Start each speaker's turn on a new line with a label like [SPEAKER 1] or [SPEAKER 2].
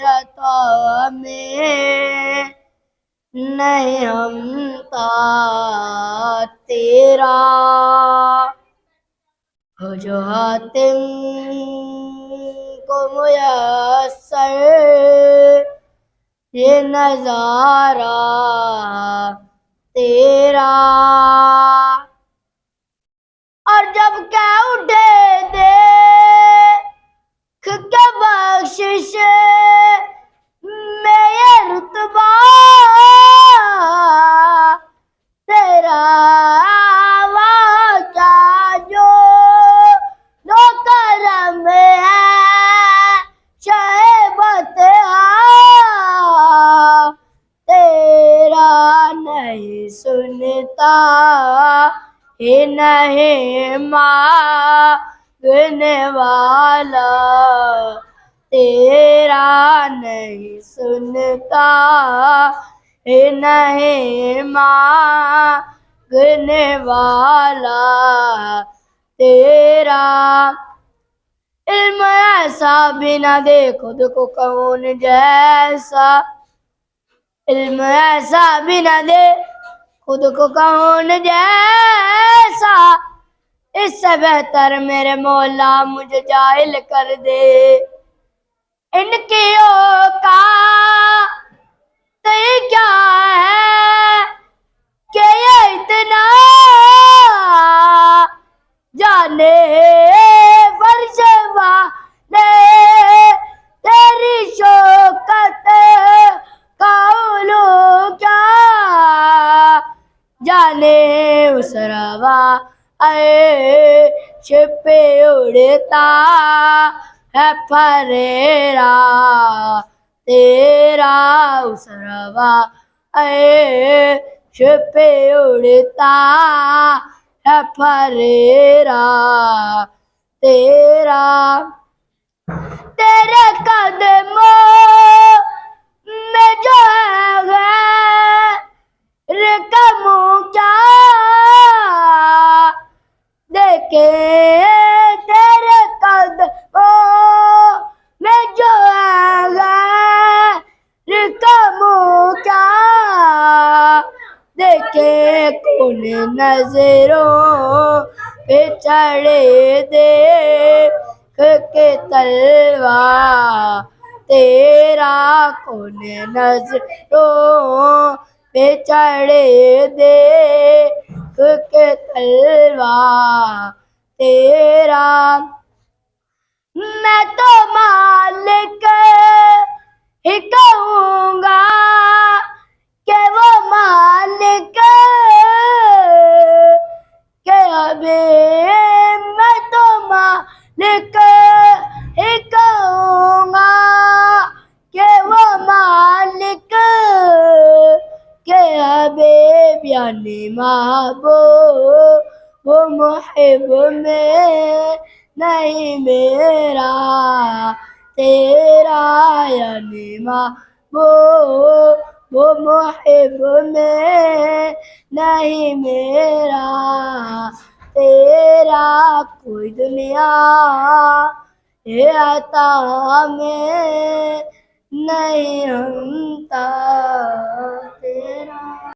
[SPEAKER 1] عطا میں نہیں ہمتا تیرا، ہو جو حاتم کو میسر یہ نظارہ تیرا، اور جب کہ اٹھے دیکھ کے بخشش میں یہ رتبہ تیرا، واقعہ جو دو کرم ہے شہبت تیرا، نہیں سنتا یہ نہیں مانگنے والا تیرا، نہیں سنتا یہ نہیں مانگنے والا تیرا، علم ایسا بھی نہ دے خود کو کون جیسا، علم ایسا بھی نہ دے خود کو کون جیسا، اس سے بہتر میرے مولا مجھے جاہل کر دے، ان کی اوقات کیا ہے کہ یہ اتنا جانے فرش والے تیری شوکت کا علو کیا جانے، اس روا عرش پہ اڑتا ہے پھریرا تیرا، اس روا عرش پہ اڑتا ہے پھریرا تیرا، تیرے قدموں میں جو ہے غیر کا منہ کیا دیکھے، تیرے قدموں میں جو ہے غیر کا منہ کیا دیکھے، کون نظروں پہ چڑھے دیکھ کے تلوار تیرا، کون نظروں پہ چڑھے دیکھ کے تلوار تیرا، میں تو مالک ہی کہوں گا کہ وہ مالک کہ ابھی میں تو مالک ہی کہوں گا کہ وہ مالک کہ حبیب یعنی محبوب وہ محب میں نہیں میرا تیرا، یعنی محبوب وہ محب میں نہیں میرا تیرا، کوئی دنیا یہ عطا میں نہیں ہمتا تیرا۔